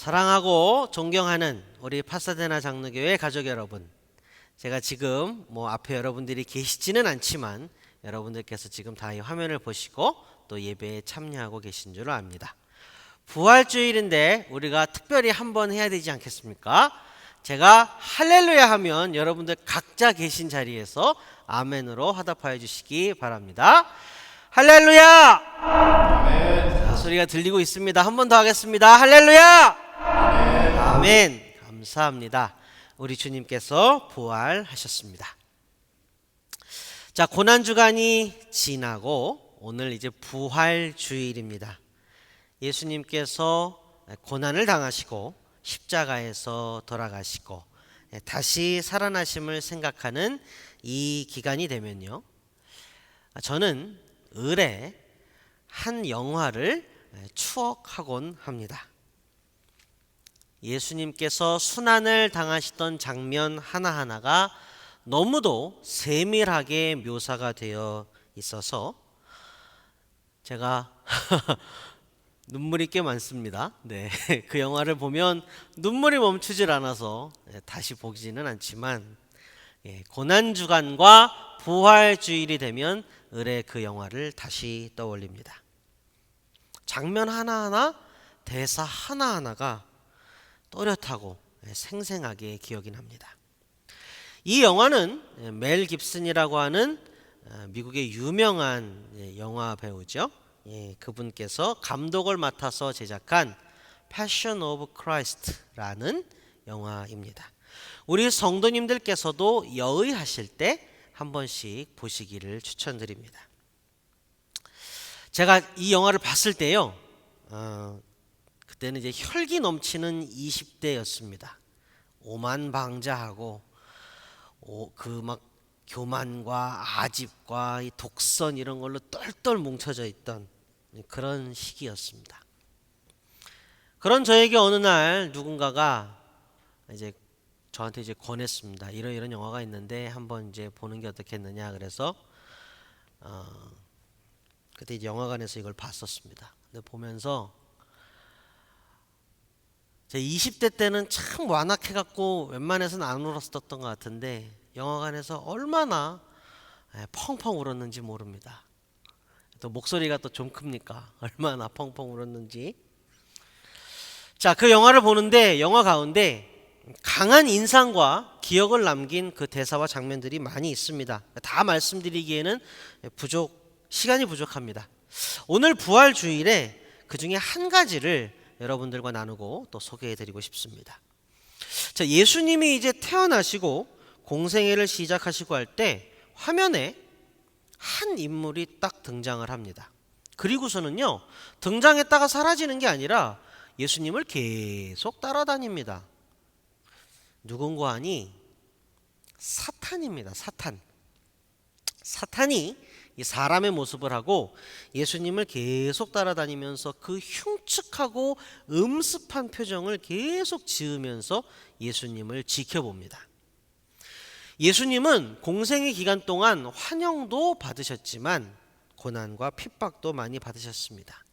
사랑하고 존경하는 우리 파사데나 장로교회 가족 여러분, 제가 지금 앞에 여러분들이 계시지는 않지만 여러분들께서 지금 다 이 화면을 보시고 또 예배에 참여하고 계신 줄 압니다. 부활주일인데 우리가 특별히 한번 해야 되지 않겠습니까? 제가 할렐루야 하면 여러분들 각자 계신 자리에서 아멘으로 화답하여 주시기 바랍니다. 할렐루야! 자, 소리가 들리고 있습니다. 한 번 더 하겠습니다. 할렐루야! 아멘. 감사합니다. 우리 주님께서 부활하셨습니다. 자, 고난주간이 지나고 오늘 이제 부활주일입니다. 예수님께서 고난을 당하시고 십자가에서 돌아가시고 다시 살아나심을 생각하는 이 기간이 되면요, 저는 을의 한 영화를 추억하곤 합니다. 예수님께서 순환을 당하시던 장면 하나하나가 너무도 세밀하게 묘사가 되어 있어서 제가 눈물이 꽤 많습니다. 네, 그 영화를 보면 눈물이 멈추질 않아서 다시 보지는 않지만 고난주간과 부활주일이 되면 을의 그 영화를 다시 떠올립니다. 장면 하나하나, 대사 하나하나가 또렷하고 생생하게 기억이 납니다. 이 영화는 멜 깁슨이라고 하는 미국의 유명한 영화 배우죠. 그분께서 감독을 맡아서 제작한 Passion of Christ라는 영화입니다. 우리 성도님들께서도 여의하실 때 한 번씩 보시기를 추천드립니다. 제가 이 영화를 봤을 때요, 그때는 이제 혈기 넘치는 20대였습니다. 오만방자하고 그 막 교만과 아집과 이 독선 이런 걸로 똘똘 뭉쳐져 있던 그런 시기였습니다. 그런 저에게 어느 날 누군가가 이제 저한테 이제 권했습니다. 이런 영화가 있는데 한번 이제 보는 게 어떻겠느냐. 그래서 그때 이제 영화관에서 이걸 봤었습니다. 근데 보면서 제 20대 때는 참 완악해갖고 웬만해서는 안 울었었던 것 같은데 영화관에서 얼마나 펑펑 울었는지 모릅니다. 또 목소리가 또 좀 큽니까? 얼마나 펑펑 울었는지. 자, 그 영화를 보는데 영화 가운데 강한 인상과 기억을 남긴 그 대사와 장면들이 많이 있습니다. 다 말씀드리기에는 시간이 부족합니다. 오늘 부활주일에 그 중에 한 가지를 여러분들과 나누고 또 소개해드리고 싶습니다. 자, 예수님이 이제 태어나시고 공생애를 시작하시고 할 때 화면에 한 인물이 딱 등장을 합니다. 그리고서는요, 등장했다가 사라지는 게 아니라 예수님을 계속 따라다닙니다. 누군가 하니 사탄입니다. 사탄이 이 사람의 모습을 하고 예수님을 계속 따라다니면서 그 흉측하고 음습한 표정을 계속 지으면서 예수님을 지켜봅니다. 예수님은 공생의 기간 동안 환영도 받으셨지만 고난과 핍박도 많이 받으셨습니다.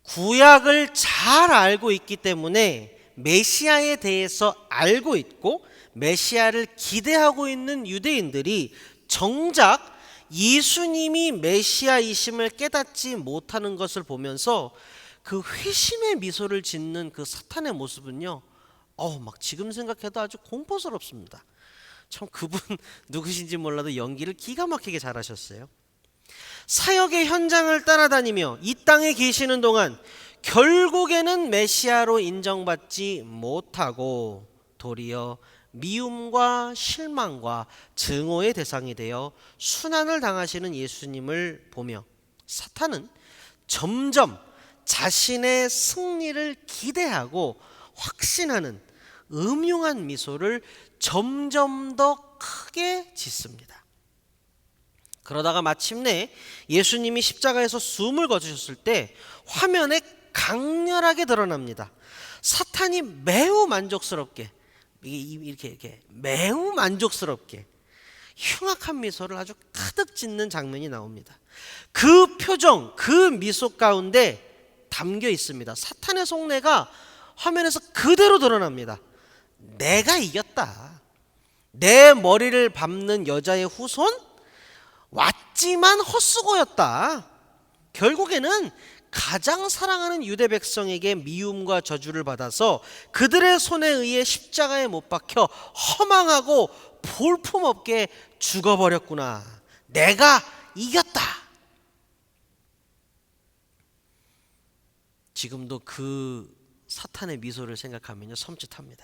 구약을 잘 알고 있기 때문에 메시아에 대해서 알고 있고 메시아를 기대하고 있는 유대인들이 정작 예수님이 메시아이심을 깨닫지 못하는 것을 보면서 그 회심의 미소를 짓는 그 사탄의 모습은요, 막 지금 생각해도 아주 공포스럽습니다. 참 그분 누구신지 몰라도 연기를 기가 막히게 잘하셨어요. 사역의 현장을 따라다니며 이 땅에 계시는 동안 결국에는 메시아로 인정받지 못하고 도리어 미움과 실망과 증오의 대상이 되어 순환을 당하시는 예수님을 보며 사탄은 점점 자신의 승리를 기대하고 확신하는 음흉한 미소를 점점 더 크게 짓습니다. 그러다가 마침내 예수님이 십자가에서 숨을 거두셨을 때 화면에 강렬하게 드러납니다. 사탄이 매우 만족스럽게 이렇게 매우 만족스럽게 흉악한 미소를 아주 가득 짓는 장면이 나옵니다. 그 표정, 그 미소 가운데 담겨 있습니다. 사탄의 속내가 화면에서 그대로 드러납니다. 내가 이겼다. 내 머리를 밟는 여자의 후손 왔지만 헛수고였다. 결국에는 가장 사랑하는 유대 백성에게 미움과 저주를 받아서 그들의 손에 의해 십자가에 못 박혀 허망하고 볼품없게 죽어버렸구나. 내가 이겼다. 지금도 그 사탄의 미소를 생각하면요, 섬찟합니다.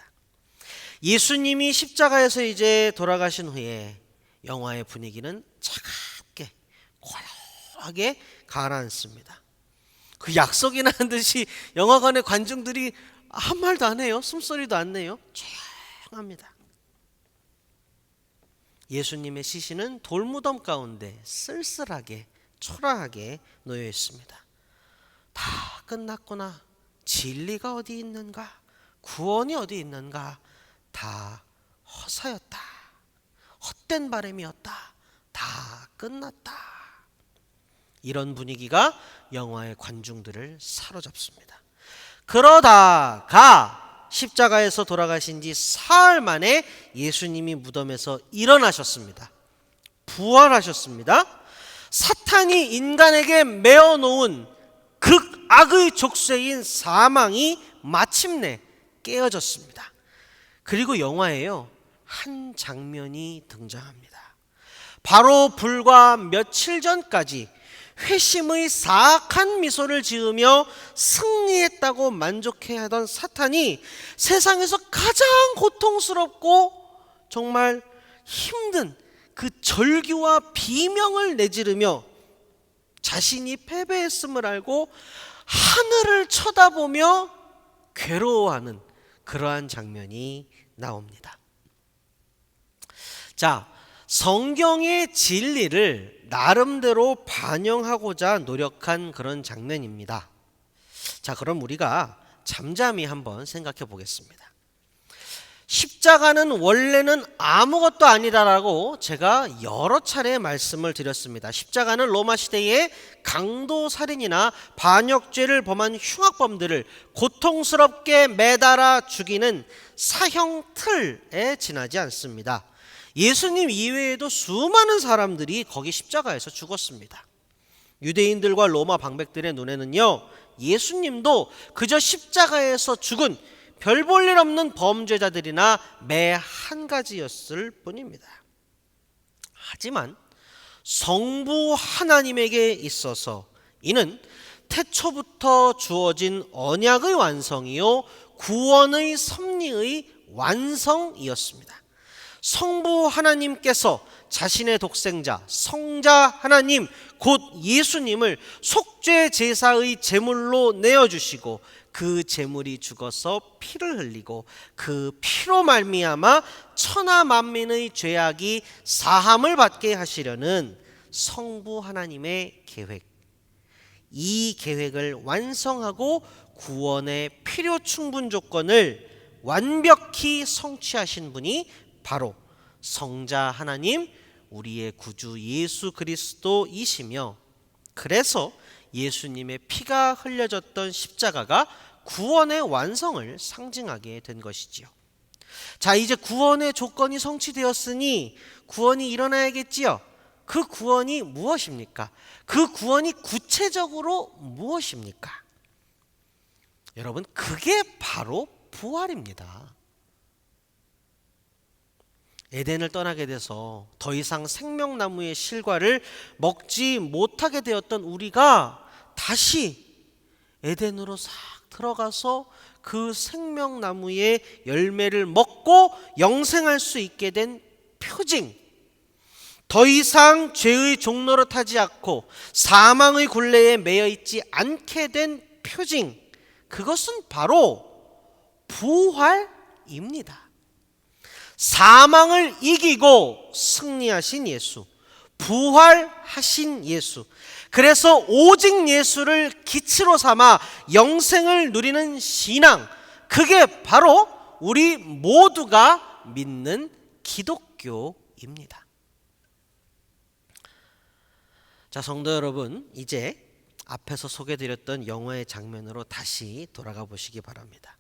예수님이 십자가에서 이제 돌아가신 후에 영화의 분위기는 차갑게 고요하게 가라앉습니다. 그 약속이 나는 듯이 영화관의 관중들이 한 말도 안 해요. 숨소리도 안 내요. 조용합니다. 예수님의 시신은 돌무덤 가운데 쓸쓸하게 초라하게 놓여 있습니다. 다 끝났구나. 진리가 어디 있는가? 구원이 어디 있는가? 다 허사였다. 헛된 바람이었다. 다 끝났다. 이런 분위기가 영화의 관중들을 사로잡습니다. 그러다가 십자가에서 돌아가신 지 사흘 만에 예수님이 무덤에서 일어나셨습니다. 부활하셨습니다. 사탄이 인간에게 메어놓은 극악의 족쇄인 사망이 마침내 깨어졌습니다. 그리고 영화에요, 한 장면이 등장합니다. 바로 불과 며칠 전까지 회심의 사악한 미소를 지으며 승리했다고 만족해하던 사탄이 세상에서 가장 고통스럽고 정말 힘든 그 절규와 비명을 내지르며 자신이 패배했음을 알고 하늘을 쳐다보며 괴로워하는 그러한 장면이 나옵니다. 자, 성경의 진리를 나름대로 반영하고자 노력한 그런 장면입니다. 자, 그럼 우리가 잠잠히 한번 생각해 보겠습니다. 십자가는 원래는 아무것도 아니라라고 제가 여러 차례 말씀을 드렸습니다. 십자가는 로마 시대의 강도 살인이나 반역죄를 범한 흉악범들을 고통스럽게 매달아 죽이는 사형 틀에 지나지 않습니다. 예수님 이외에도 수많은 사람들이 거기 십자가에서 죽었습니다. 유대인들과 로마 방백들의 눈에는요, 예수님도 그저 십자가에서 죽은 별 볼 일 없는 범죄자들이나 매 한 가지였을 뿐입니다. 하지만 성부 하나님에게 있어서 이는 태초부터 주어진 언약의 완성이요 구원의 섭리의 완성이었습니다. 성부 하나님께서 자신의 독생자 성자 하나님 곧 예수님을 속죄 제사의 제물로 내어주시고 그 제물이 죽어서 피를 흘리고 그 피로 말미암아 천하 만민의 죄악이 사함을 받게 하시려는 성부 하나님의 계획, 이 계획을 완성하고 구원의 필요 충분 조건을 완벽히 성취하신 분이 바로 성자 하나님 우리의 구주 예수 그리스도이시며, 그래서 예수님의 피가 흘려졌던 십자가가 구원의 완성을 상징하게 된 것이지요. 자, 이제 구원의 조건이 성취되었으니 구원이 일어나야겠지요. 그 구원이 무엇입니까? 그 구원이 구체적으로 무엇입니까? 여러분, 그게 바로 부활입니다. 에덴을 떠나게 돼서 더 이상 생명나무의 실과를 먹지 못하게 되었던 우리가 다시 에덴으로 싹 들어가서 그 생명나무의 열매를 먹고 영생할 수 있게 된 표징, 더 이상 죄의 종노릇하지 않고 사망의 굴레에 매여 있지 않게 된 표징, 그것은 바로 부활입니다. 사망을 이기고 승리하신 예수, 부활하신 예수, 그래서 오직 예수를 기치로 삼아 영생을 누리는 신앙, 그게 바로 우리 모두가 믿는 기독교입니다. 자, 성도 여러분, 이제 앞에서 소개드렸던 영화의 장면으로 다시 돌아가 보시기 바랍니다.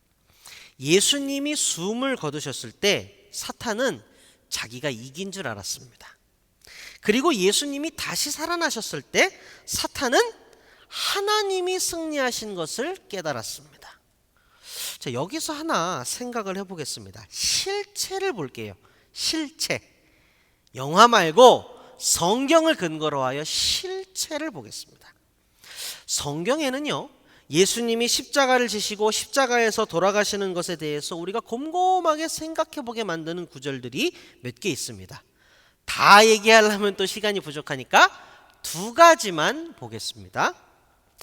예수님이 숨을 거두셨을 때 사탄은 자기가 이긴 줄 알았습니다. 그리고 예수님이 다시 살아나셨을 때 사탄은 하나님이 승리하신 것을 깨달았습니다. 자, 여기서 하나 생각을 해보겠습니다. 실체를 볼게요. 실체. 영화 말고 성경을 근거로 하여 실체를 보겠습니다. 성경에는요, 예수님이 십자가를 지시고 십자가에서 돌아가시는 것에 대해서 우리가 곰곰하게 생각해 보게 만드는 구절들이 몇 개 있습니다. 다 얘기하려면 또 시간이 부족하니까 두 가지만 보겠습니다.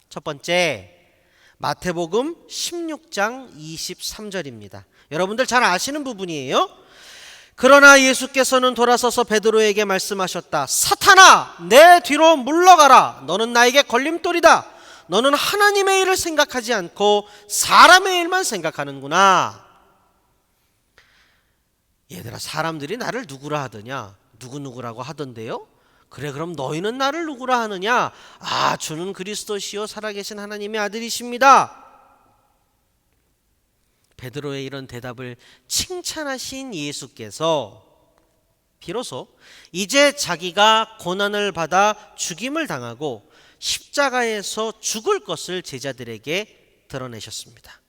첫 번째, 마태복음 16장 23절입니다. 여러분들 잘 아시는 부분이에요. 그러나 예수께서는 돌아서서 베드로에게 말씀하셨다. 사탄아, 내 뒤로 물러가라. 너는 나에게 걸림돌이다. 너는 하나님의 일을 생각하지 않고 사람의 일만 생각하는구나. 얘들아, 사람들이 나를 누구라 하더냐? 누구누구라고 하던데요? 그래, 그럼 너희는 나를 누구라 하느냐? 아, 주는 그리스도시요 살아계신 하나님의 아들이십니다. 베드로의 이런 대답을 칭찬하신 예수께서 비로소 이제 자기가 고난을 받아 죽임을 당하고 십자가에서 죽을 것을 제자들에게 드러내셨습니다.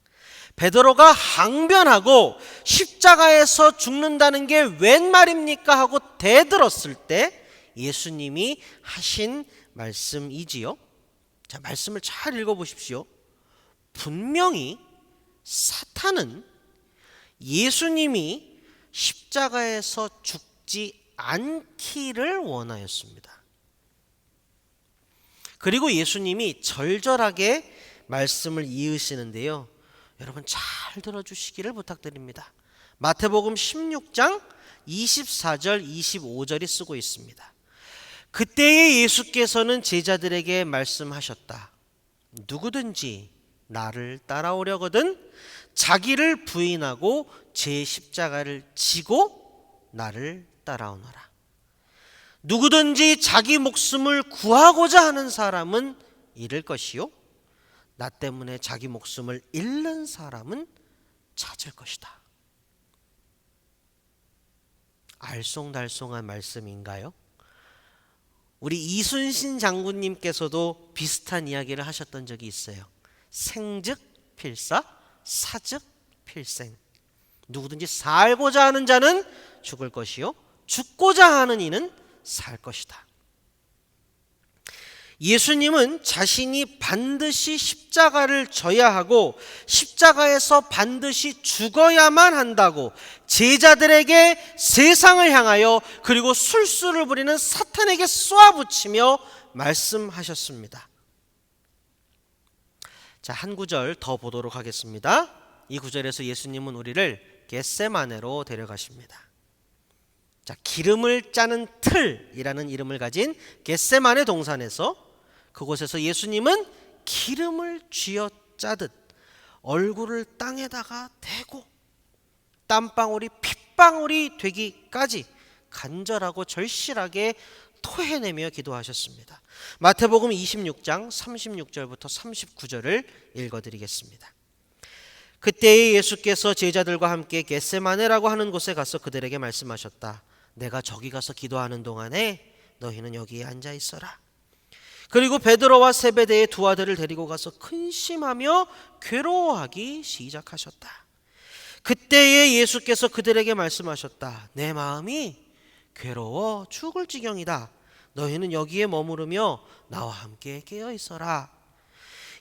베드로가 항변하고 십자가에서 죽는다는 게 웬 말입니까? 하고 대들었을 때 예수님이 하신 말씀이지요. 자, 말씀을 잘 읽어보십시오. 분명히 사탄은 예수님이 십자가에서 죽지 않기를 원하였습니다. 그리고 예수님이 절절하게 말씀을 이으시는데요. 여러분 잘 들어주시기를 부탁드립니다. 마태복음 16장 24절 25절이 쓰고 있습니다. 그때에 예수께서는 제자들에게 말씀하셨다. 누구든지 나를 따라오려거든 자기를 부인하고 제 십자가를 지고 나를 따라오너라. 누구든지 자기 목숨을 구하고자 하는 사람은 잃을 것이요 나 때문에 자기 목숨을 잃는 사람은 찾을 것이다. 알쏭달쏭한 말씀인가요? 우리 이순신 장군님께서도 비슷한 이야기를 하셨던 적이 있어요. 생즉 필사, 사즉 필생. 누구든지 살고자 하는 자는 죽을 것이요 죽고자 하는 이는 살 것이다. 예수님은 자신이 반드시 십자가를 져야 하고 십자가에서 반드시 죽어야만 한다고 제자들에게 세상을 향하여 그리고 술수를 부리는 사탄에게 쏘아붙이며 말씀하셨습니다. 자, 한 구절 더 보도록 하겠습니다. 이 구절에서 예수님은 우리를 겟세마네로 데려가십니다. 자, 기름을 짜는 틀이라는 이름을 가진 겟세마네 동산에서 그곳에서 예수님은 기름을 쥐어 짜듯 얼굴을 땅에다가 대고 땀방울이 핏방울이 되기까지 간절하고 절실하게 토해내며 기도하셨습니다. 마태복음 26장 36절부터 39절을 읽어드리겠습니다. 그때에 예수께서 제자들과 함께 겟세마네라고 하는 곳에 가서 그들에게 말씀하셨다. 내가 저기 가서 기도하는 동안에 너희는 여기에 앉아 있어라. 그리고 베드로와 세베대의 두 아들을 데리고 가서 근심하며 괴로워하기 시작하셨다. 그때에 예수께서 그들에게 말씀하셨다. 내 마음이 괴로워 죽을 지경이다. 너희는 여기에 머무르며 나와 함께 깨어 있어라.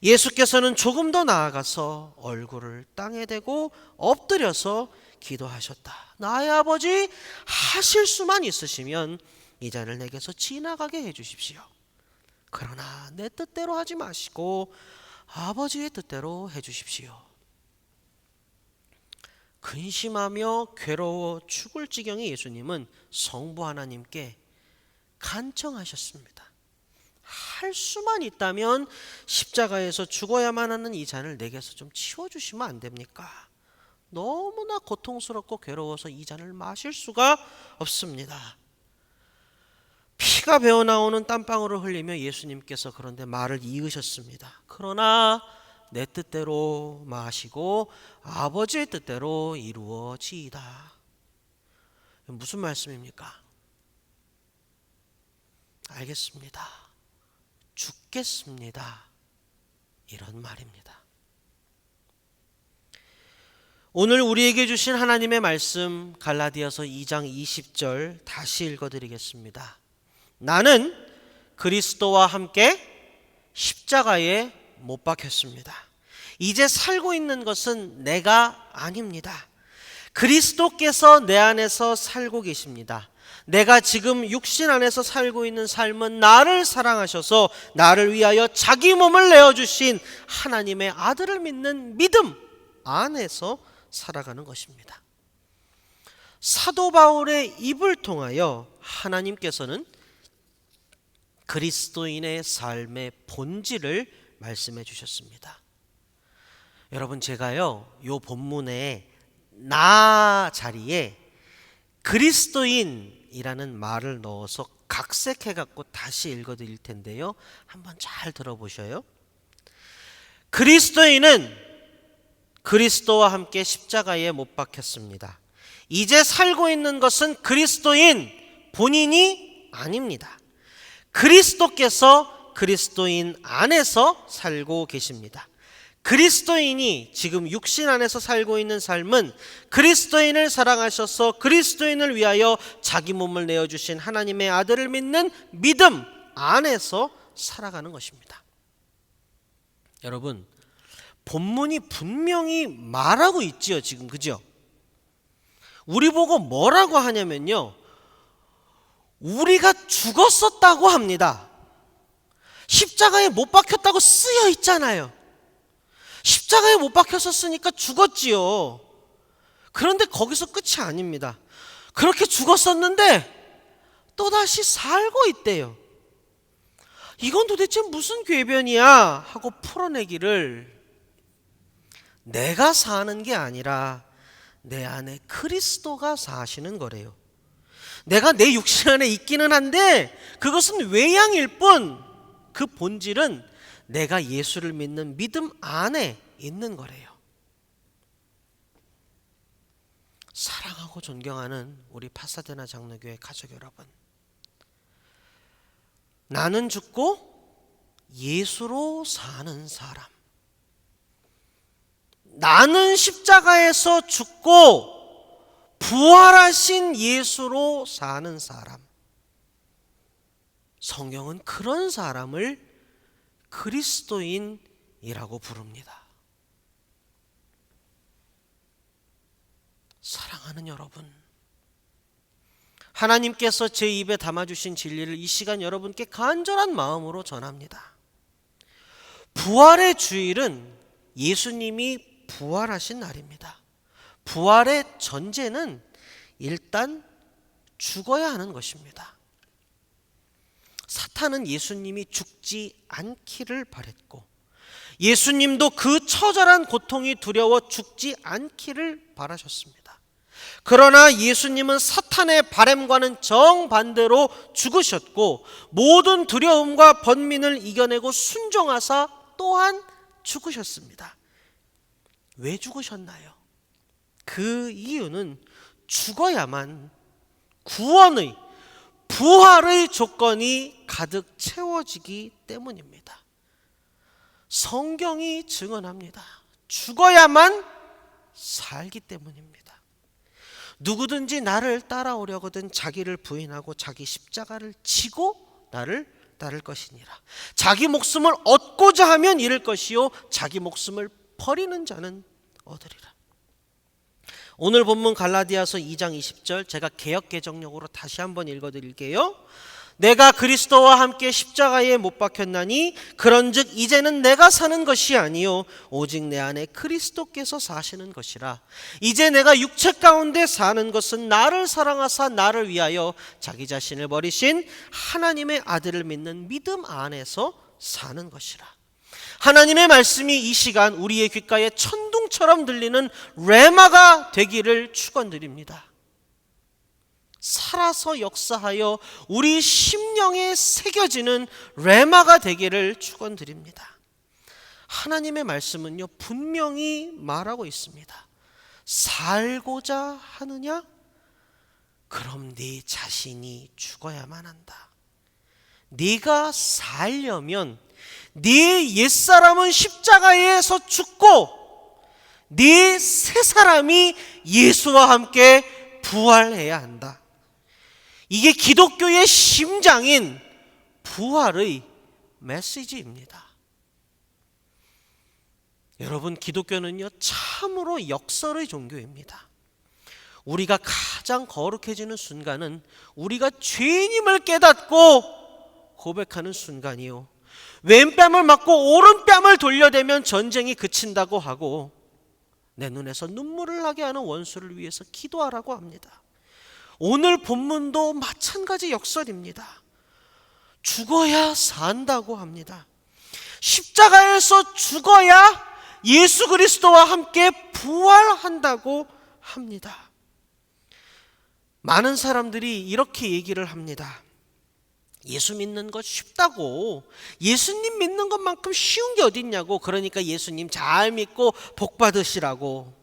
예수께서는 조금 더 나아가서 얼굴을 땅에 대고 엎드려서 기도하셨다. 나의 아버지, 하실 수만 있으시면 이 잔을 내게서 지나가게 해주십시오. 그러나 내 뜻대로 하지 마시고 아버지의 뜻대로 해주십시오. 근심하며 괴로워 죽을 지경의 예수님은 성부 하나님께 간청하셨습니다. 할 수만 있다면 십자가에서 죽어야만 하는 이 잔을 내게서 좀 치워주시면 안 됩니까? 너무나 고통스럽고 괴로워서 이 잔을 마실 수가 없습니다. 피가 피가 배어나오는 땀방울을 흘리며 예수님께서 그런데 말을 이으셨습니다. 그러나 내 뜻대로 마시고 아버지의 뜻대로 이루어지이다. 무슨 말씀입니까? 알겠습니다. 죽겠습니다. 이런 말입니다. 오늘 우리에게 주신 하나님의 말씀 갈라디아서 2장 20절 다시 읽어드리겠습니다. 나는 그리스도와 함께 십자가에 못 박혔습니다. 이제 살고 있는 것은 내가 아닙니다. 그리스도께서 내 안에서 살고 계십니다. 내가 지금 육신 안에서 살고 있는 삶은 나를 사랑하셔서 나를 위하여 자기 몸을 내어주신 하나님의 아들을 믿는 믿음 안에서 살아가는 것입니다. 사도 바울의 입을 통하여 하나님께서는 그리스도인의 삶의 본질을 말씀해 주셨습니다. 여러분, 제가요, 요 본문의 나 자리에 그리스도인이라는 말을 넣어서 각색해 갖고 다시 읽어 드릴 텐데요. 한번 잘 들어보셔요. 그리스도인은 그리스도와 함께 십자가에 못 박혔습니다. 이제 살고 있는 것은 그리스도인 본인이 아닙니다. 그리스도께서 그리스도인 안에서 살고 계십니다. 그리스도인이 지금 육신 안에서 살고 있는 삶은 그리스도인을 사랑하셔서 그리스도인을 위하여 자기 몸을 내어주신 하나님의 아들을 믿는 믿음 안에서 살아가는 것입니다. 여러분, 본문이 분명히 말하고 있지요, 지금, 그죠? 우리 보고 뭐라고 하냐면요, 우리가 죽었었다고 합니다. 십자가에 못 박혔다고 쓰여 있잖아요. 십자가에 못 박혔었으니까 죽었지요. 그런데 거기서 끝이 아닙니다. 그렇게 죽었었는데 또다시 살고 있대요. 이건 도대체 무슨 궤변이야 하고 풀어내기를, 내가 사는 게 아니라 내 안에 그리스도가 사시는 거래요. 내가 내 육신 안에 있기는 한데 그것은 외양일 뿐, 그 본질은 내가 예수를 믿는 믿음 안에 있는 거래요. 사랑하고 존경하는 우리 파사데나 장로교회 가족 여러분, 나는 죽고 예수로 사는 사람, 나는 십자가에서 죽고 부활하신 예수로 사는 사람, 성경은 그런 사람을 그리스도인이라고 부릅니다. 사랑하는 여러분, 하나님께서 제 입에 담아주신 진리를 이 시간 여러분께 간절한 마음으로 전합니다. 부활의 주일은 예수님이 부활하신 날입니다. 부활의 전제는 일단 죽어야 하는 것입니다. 사탄은 예수님이 죽지 않기를 바랬고, 예수님도 그 처절한 고통이 두려워 죽지 않기를 바라셨습니다. 그러나 예수님은 사탄의 바램과는 정반대로 죽으셨고, 모든 두려움과 번민을 이겨내고 순종하사 또한 죽으셨습니다. 왜 죽으셨나요? 그 이유는 죽어야만 구원의, 부활의 조건이 가득 채워지기 때문입니다. 성경이 증언합니다. 죽어야만 살기 때문입니다. 누구든지 나를 따라오려거든 자기를 부인하고 자기 십자가를 지고 나를 따를 것이니라. 자기 목숨을 얻고자 하면 잃을 것이요 자기 목숨을 버리는 자는 얻으리라. 오늘 본문 갈라디아서 2장 20절 제가 개역개정역으로 다시 한번 읽어드릴게요. 내가 그리스도와 함께 십자가에 못 박혔나니 그런즉 이제는 내가 사는 것이 아니요 오직 내 안에 그리스도께서 사시는 것이라. 이제 내가 육체 가운데 사는 것은 나를 사랑하사 나를 위하여 자기 자신을 버리신 하나님의 아들을 믿는 믿음 안에서 사는 것이라. 하나님의 말씀이 이 시간 우리의 귓가에 천둥처럼 들리는 레마가 되기를 축원드립니다. 살아서 역사하여 우리 심령에 새겨지는 레마가 되기를 축원드립니다. 하나님의 말씀은요, 분명히 말하고 있습니다. 살고자 하느냐? 그럼 네 자신이 죽어야만 한다. 네가 살려면 네 옛사람은 십자가에서 죽고 네 새 사람이 예수와 함께 부활해야 한다. 이게 기독교의 심장인 부활의 메시지입니다. 여러분, 기독교는요, 참으로 역설의 종교입니다. 우리가 가장 거룩해지는 순간은 우리가 죄인임을 깨닫고 고백하는 순간이요, 왼뺨을 맞고 오른뺨을 돌려대면 전쟁이 그친다고 하고 내 눈에서 눈물을 나게 하는 원수를 위해서 기도하라고 합니다. 오늘 본문도 마찬가지 역설입니다. 죽어야 산다고 합니다. 십자가에서 죽어야 예수 그리스도와 함께 부활한다고 합니다. 많은 사람들이 이렇게 얘기를 합니다. 예수 믿는 것 쉽다고, 예수님 믿는 것만큼 쉬운 게 어딨냐고, 그러니까 예수님 잘 믿고 복 받으시라고.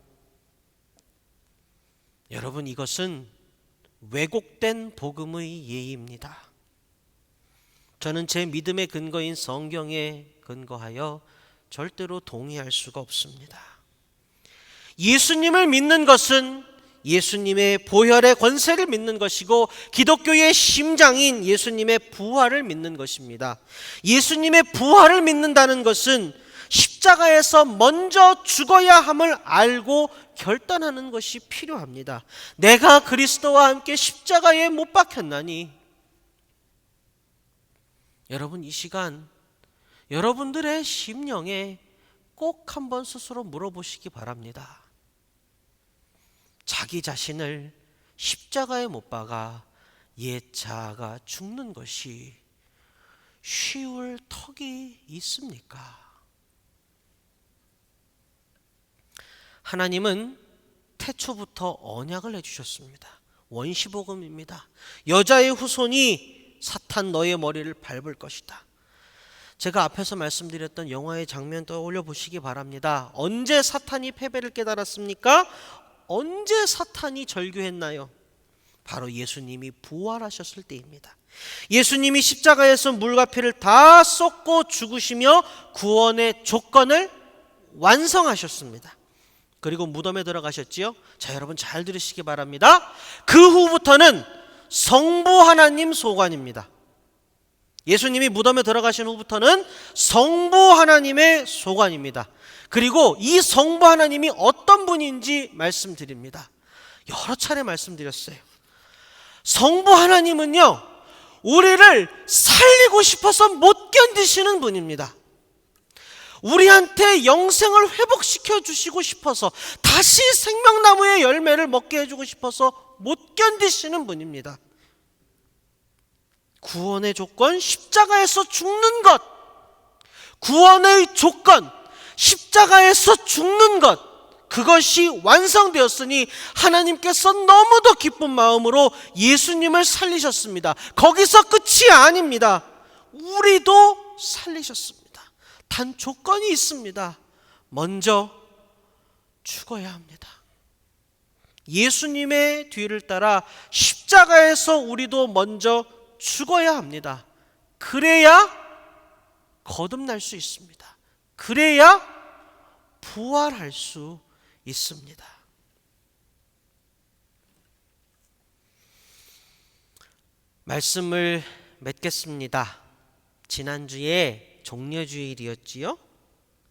여러분, 이것은 왜곡된 복음의 예입니다. 저는 제 믿음의 근거인 성경에 근거하여 절대로 동의할 수가 없습니다. 예수님을 믿는 것은 예수님의 보혈의 권세를 믿는 것이고 기독교의 심장인 예수님의 부활을 믿는 것입니다. 예수님의 부활을 믿는다는 것은 십자가에서 먼저 죽어야 함을 알고 결단하는 것이 필요합니다. 내가 그리스도와 함께 십자가에 못 박혔나니. 여러분, 이 시간 여러분들의 심령에 꼭 한번 스스로 물어보시기 바랍니다. 자기 자신을 십자가에 못 박아 옛 자아가 죽는 것이 쉬울 턱이 있습니까? 하나님은 태초부터 언약을 해주셨습니다. 원시복음입니다. 여자의 후손이 사탄 너의 머리를 밟을 것이다. 제가 앞에서 말씀드렸던 영화의 장면 떠올려 보시기 바랍니다. 언제 사탄이 패배를 깨달았습니까? 언제 사탄이 절규했나요? 바로 예수님이 부활하셨을 때입니다. 예수님이 십자가에서 물과 피를 다 쏟고 죽으시며 구원의 조건을 완성하셨습니다. 그리고 무덤에 들어가셨지요. 자, 여러분 잘 들으시기 바랍니다. 그 후부터는 성부 하나님 소관입니다. 예수님이 무덤에 들어가신 후부터는 성부 하나님의 소관입니다. 그리고 이 성부 하나님이 어떤 분인지 말씀드립니다. 여러 차례 말씀드렸어요. 성부 하나님은요, 우리를 살리고 싶어서 못 견디시는 분입니다. 우리한테 영생을 회복시켜 주시고 싶어서, 다시 생명나무의 열매를 먹게 해주고 싶어서 못 견디시는 분입니다. 구원의 조건, 십자가에서 죽는 것. 구원의 조건, 십자가에서 죽는 것, 그것이 완성되었으니 하나님께서 너무도 기쁜 마음으로 예수님을 살리셨습니다. 거기서 끝이 아닙니다. 우리도 살리셨습니다. 단 조건이 있습니다. 먼저 죽어야 합니다. 예수님의 뒤를 따라 십자가에서 우리도 먼저 죽어야 합니다. 그래야 거듭날 수 있습니다. 그래야 부활할 수 있습니다. 말씀을 맺겠습니다. 지난주에 종려주일이었지요.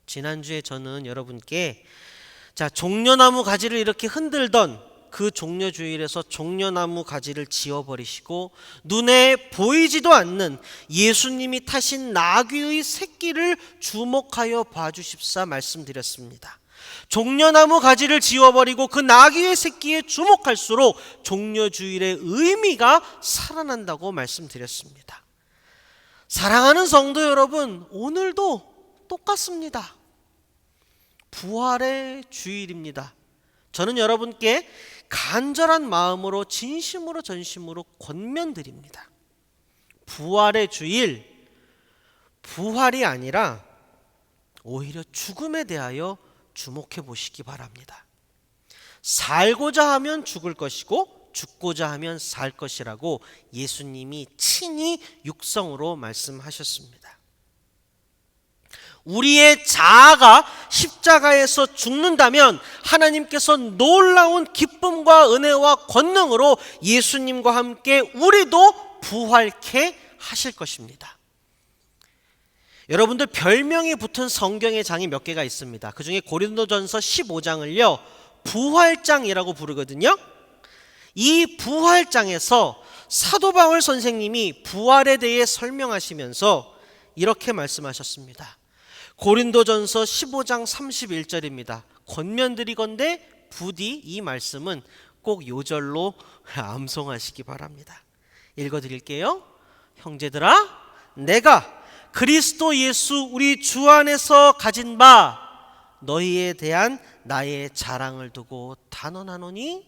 지난주에 저는 여러분께 종려나무 가지를 이렇게 흔들던 그 종려주일에서 종려나무 가지를 지워버리시고 눈에 보이지도 않는 예수님이 타신 나귀의 새끼를 주목하여 봐주십사 말씀드렸습니다. 종려나무 가지를 지워버리고 그 나귀의 새끼에 주목할수록 종려주일의 의미가 살아난다고 말씀드렸습니다. 사랑하는 성도 여러분, 오늘도 똑같습니다. 부활의 주일입니다. 저는 여러분께 간절한 마음으로 진심으로 전심으로 권면드립니다. 부활의 주일, 부활이 아니라 오히려 죽음에 대하여 주목해 보시기 바랍니다. 살고자 하면 죽을 것이고 죽고자 하면 살 것이라고 예수님이 친히 육성으로 말씀하셨습니다. 우리의 자아가 십자가에서 죽는다면 하나님께서 놀라운 기쁨과 은혜와 권능으로 예수님과 함께 우리도 부활케 하실 것입니다. 여러분들 별명이 붙은 성경의 장이 몇 개가 있습니다. 그 중에 고린도전서 15장을요 부활장이라고 부르거든요. 이 부활장에서 사도 바울 선생님이 부활에 대해 설명하시면서 이렇게 말씀하셨습니다. 고린도전서 15장 31절입니다. 권면드리건대 부디 이 말씀은 꼭 요절로 암송하시기 바랍니다. 읽어드릴게요. 형제들아, 내가 그리스도 예수 우리 주 안에서 가진 바 너희에 대한 나의 자랑을 두고 단언하노니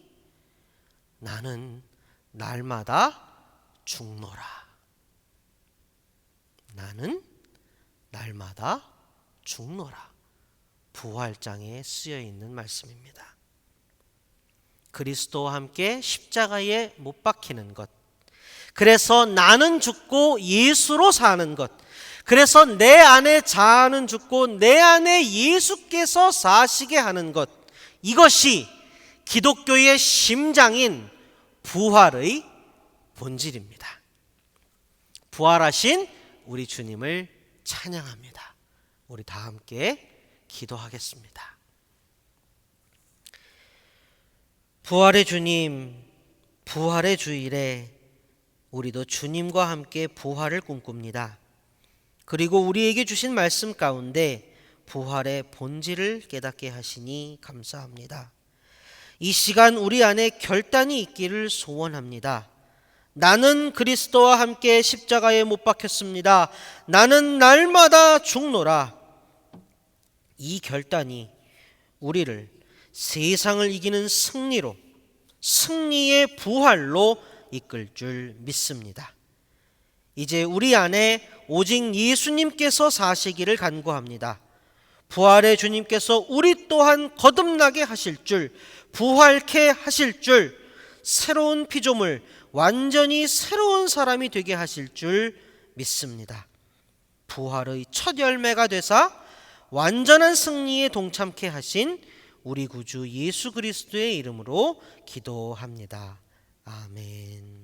나는 날마다 죽노라. 나는 날마다 죽노라. 부활장에 쓰여 있는 말씀입니다. 그리스도와 함께 십자가에 못 박히는 것, 그래서 나는 죽고 예수로 사는 것, 그래서 내 안에 자아는 죽고 내 안에 예수께서 사시게 하는 것, 이것이 기독교의 심장인 부활의 본질입니다. 부활하신 우리 주님을 찬양합니다. 우리 다 함께 기도하겠습니다. 부활의 주님, 부활의 주일에 우리도 주님과 함께 부활을 꿈꿉니다. 그리고 우리에게 주신 말씀 가운데 부활의 본질을 깨닫게 하시니 감사합니다. 이 시간 우리 안에 결단이 있기를 소원합니다. 나는 그리스도와 함께 십자가에 못 박혔습니다. 나는 날마다 죽노라. 이 결단이 우리를 세상을 이기는 승리로, 승리의 부활로 이끌 줄 믿습니다. 이제 우리 안에 오직 예수님께서 사시기를 간구합니다. 부활의 주님께서 우리 또한 거듭나게 하실 줄, 부활케 하실 줄, 새로운 피조물, 완전히 새로운 사람이 되게 하실 줄 믿습니다. 부활의 첫 열매가 되사 완전한 승리에 동참케 하신 우리 구주 예수 그리스도의 이름으로 기도합니다. 아멘.